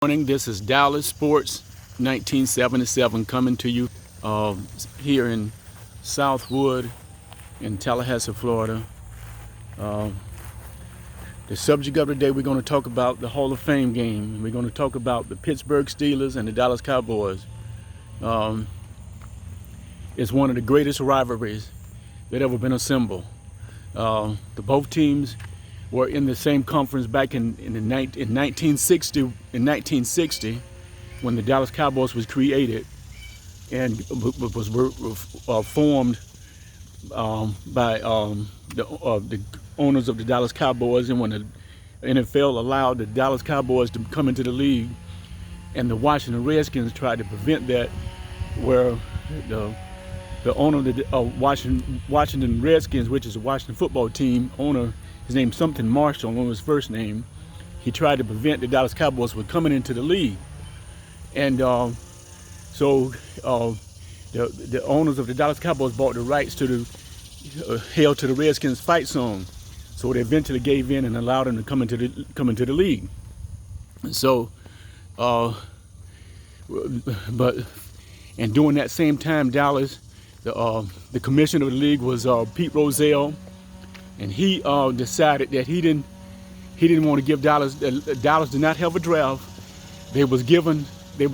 Morning. This is Dallas Sports 1977 coming to you here in Southwood in Tallahassee, Florida. The subject of the day, we're going to talk about the Hall of Fame game. We're going to talk about the Pittsburgh Steelers and the Dallas Cowboys. It's one of the greatest rivalries that ever been assembled. Both teams were in the same conference back in 1960. In 1960, when the Dallas Cowboys was created and was formed by the owners of the Dallas Cowboys, and when the NFL allowed the Dallas Cowboys to come into the league, and the Washington Redskins tried to prevent that, where the owner of the Washington Redskins, which is a Washington football team owner, his name's something Marshall on his first name, he tried to prevent the Dallas Cowboys from coming into the league. And so the owners of the Dallas Cowboys bought the rights to the Hail to the Redskins fight song. So they eventually gave in and allowed them to come into the league. And so, and during that same time, Dallas, the commissioner of the league was Pete Rozelle. And he decided that he didn't want to give Dallas. Dallas did not have a draft. They was given they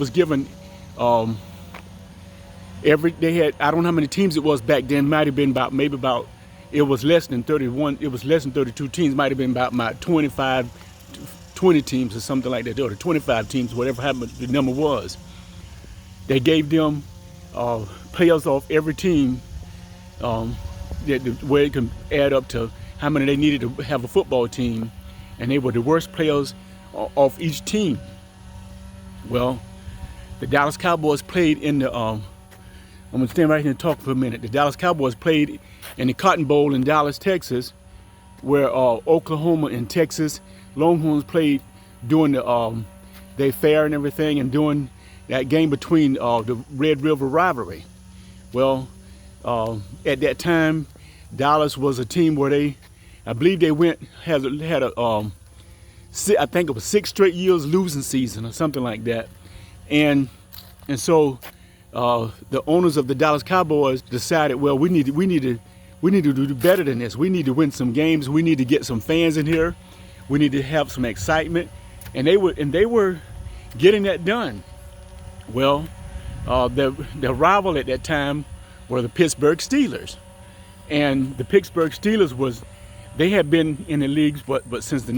had, I don't know how many teams it was back then. Might have been about it was less than 31. It was less than 32 teams. Might have been about 20 teams or something like that, or 25 teams, whatever the number was. They gave them players off every team. Where it can add up to how many they needed to have a football team, and they were the worst players off each team. Well, the Dallas Cowboys played in the I'm gonna stand right here and talk for a minute. The Dallas Cowboys played in the Cotton Bowl in Dallas, Texas, where Oklahoma and Texas Longhorns played during their fair and everything, and during that game between the Red River rivalry. Well, at that time, Dallas was a team where I believe they had I think it was 6 straight years losing season or something like that, and so the owners of the Dallas Cowboys decided, well, we need to do better than this. We need to win some games. We need to get some fans in here. We need to have some excitement, and they were getting that done. Well, the rival at that time were the Pittsburgh Steelers. And the Pittsburgh Steelers they had been in the leagues, but since the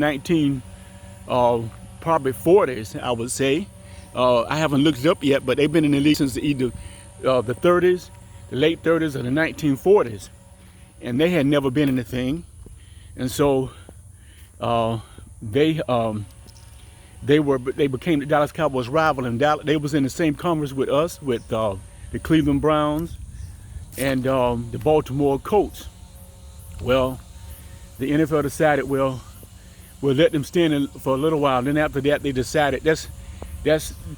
probably 40s, I would say. I haven't looked it up yet, but they've been in the league since either the 30s, the late 30s, or the 1940s. And they had never been in the thing. And so they became the Dallas Cowboys rival, and they was in the same conference with us, with the Cleveland Browns and the Baltimore Colts. Well, the NFL decided, well, we'll let them stand for a little while. Then after that, they decided, let's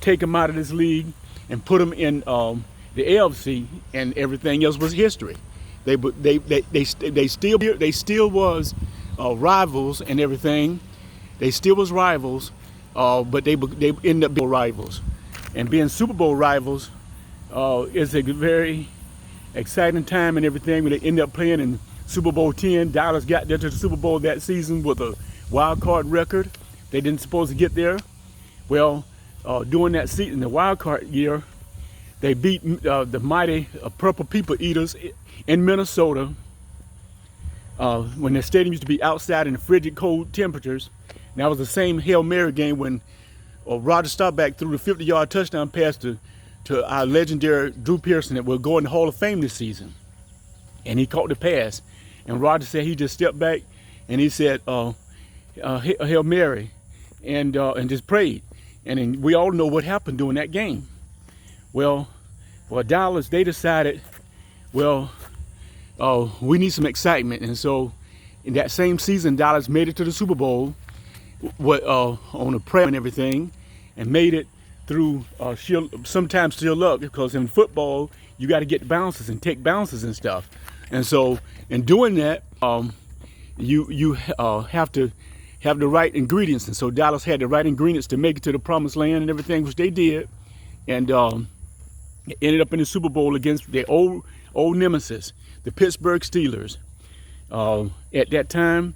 take them out of this league and put them in the AFC, and everything else was history. They still was rivals and everything. They still was rivals, but they ended up being rivals. And being Super Bowl rivals is a very exciting time and everything. When they ended up playing in Super Bowl 10, Dallas got there to the Super Bowl that season with a wild card record. They didn't supposed to get there. Well, during that season, the wild card year, they beat the mighty Purple People Eaters in Minnesota, when their stadium used to be outside in the frigid cold temperatures. And that was the same Hail Mary game when Roger Staubach threw the 50-yard touchdown pass to our legendary Drew Pearson that will go in the Hall of Fame this season. And he caught the pass. And Roger said he just stepped back and he said, Hail Mary, and just prayed. And then we all know what happened during that game. Well, for Dallas, they decided, well, we need some excitement. And so in that same season, Dallas made it to the Super Bowl on a prayer and everything, and made it through sometimes sheer luck, because in football, you got to get bounces and take bounces and stuff. And so in doing that, you have to have the right ingredients. And so Dallas had the right ingredients to make it to the promised land and everything, which they did. And ended up in the Super Bowl against their old nemesis, the Pittsburgh Steelers. At that time,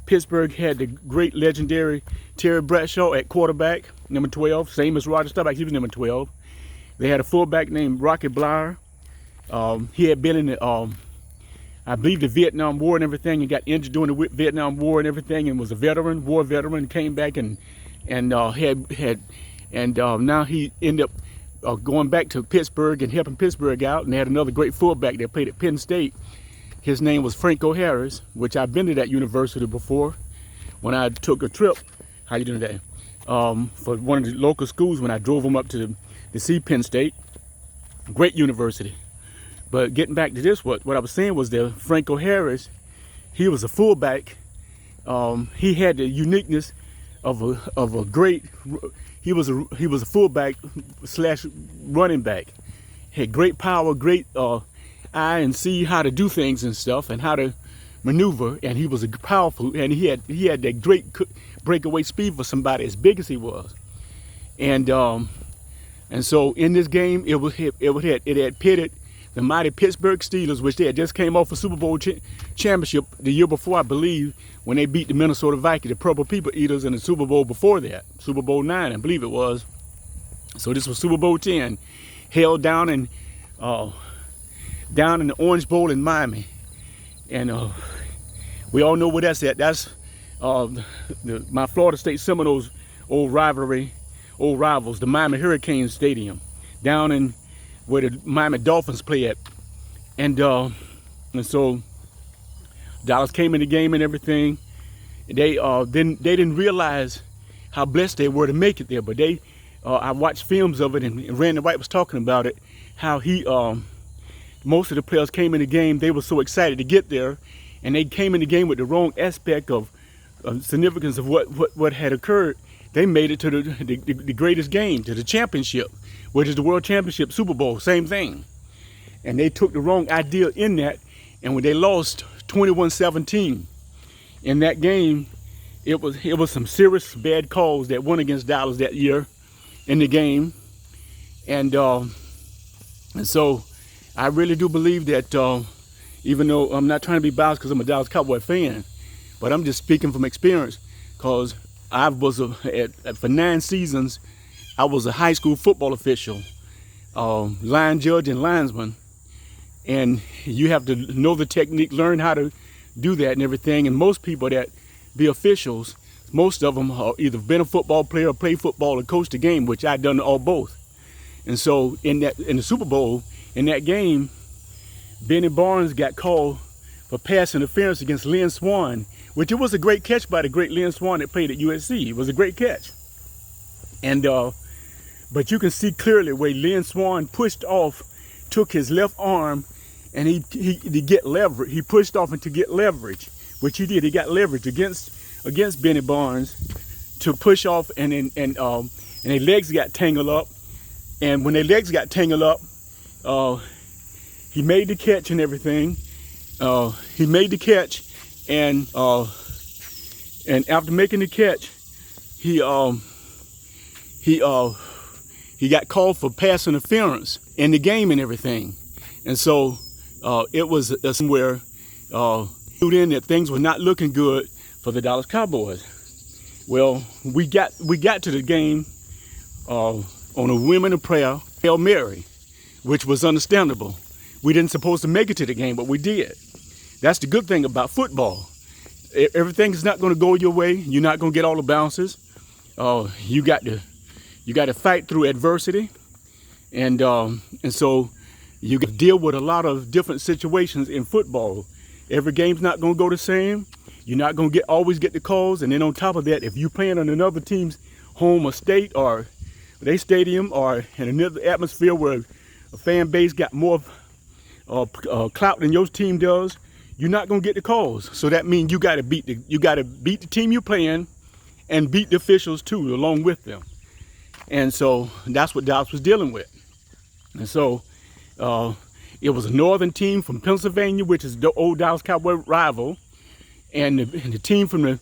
Pittsburgh had the great legendary Terry Bradshaw at quarterback, number 12, same as Roger Staubach, he was number 12. They had a fullback named Rocky Bleier. He had been in the, I believe, the Vietnam War and everything, and got injured during the Vietnam War and everything, and was a veteran, war veteran, came back and now he ended up going back to Pittsburgh and helping Pittsburgh out. And they had another great fullback that played at Penn State. His name was Franco Harris, which I've been to that university before when I took a trip. How you doing today? For one of the local schools when I drove them up to see Penn State. Great university. But getting back to this, what I was saying was that Franco Harris, he was a fullback. He had the uniqueness of a great. He was a fullback slash running back. Had great power, great eye and see how to do things and stuff and how to maneuver. And he was a powerful, and he had that great breakaway speed for somebody as big as he was. And so in this game, it had pitted the mighty Pittsburgh Steelers, which they had just came off a Super Bowl championship the year before, I believe, when they beat the Minnesota Vikings, the Purple People Eaters, in the Super Bowl before that, Super Bowl 9, I believe it was. So this was Super Bowl 10, held down in the Orange Bowl in Miami, and we all know where that's at. That's my Florida State Seminoles' old rivals, the Miami Hurricanes Stadium, down in where the Miami Dolphins play at. And so Dallas came in the game and everything. They didn't realize how blessed they were to make it there. But I watched films of it, and Randy White was talking about it, how most of the players came in the game, they were so excited to get there, and they came in the game with the wrong aspect of significance of what had occurred. They made it to the greatest game, to the championship, which is the World Championship, Super Bowl, same thing. And they took the wrong idea in that, and when they lost 21-17 in that game, it was some serious bad calls that went against Dallas that year in the game. And so I really do believe that, even though I'm not trying to be biased because I'm a Dallas Cowboy fan, but I'm just speaking from experience, because I was for 9 seasons, I was a high school football official, line judge and linesman, and you have to know the technique, learn how to do that and everything. And most people that be officials, most of them are either been a football player or played football or coached the game, which I've done all both. And so in the Super Bowl, in that game, Benny Barnes got called for pass interference against Lynn Swann, which it was a great catch by the great Lynn Swann that played at USC. It was a great catch. And but you can see clearly where Lynn Swann pushed off, took his left arm, and he get leverage. He pushed off and to get leverage, which he did. He got leverage against Benny Barnes to push off, and their legs got tangled up. And when their legs got tangled up, he made the catch and everything. He made the catch, and after making the catch, he got called for pass interference in the game and everything. And so it was somewhere in that things were not looking good for the Dallas Cowboys. Well, we got to the game on a women of prayer, Hail Mary, which was understandable. We didn't supposed to make it to the game, but we did. That's the good thing about football. Everything is not going to go your way. You're not going to get all the bounces. You got to fight through adversity, and so you got to deal with a lot of different situations in football. Every game's not going to go the same. You're not going to always get the calls, and then on top of that, if you're playing on another team's home or state or their stadium or in another atmosphere where a fan base got more clout than your team does, you're not going to get the calls. So that means you got to beat the team you're playing and beat the officials too, along with them. And so that's what Dallas was dealing with. And so it was a northern team from Pennsylvania, which is the old Dallas Cowboy rival, and the team from the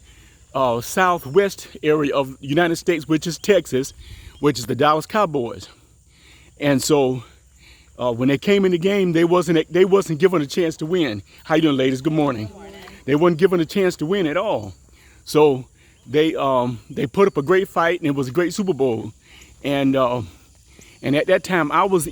southwest area of the United States, which is Texas, which is the Dallas Cowboys. And so when they came in the game, they wasn't given a chance to win. How you doing, ladies? Good morning. Good morning. They wasn't given a chance to win at all. So they put up a great fight, and it was a great Super Bowl. And at that time, I was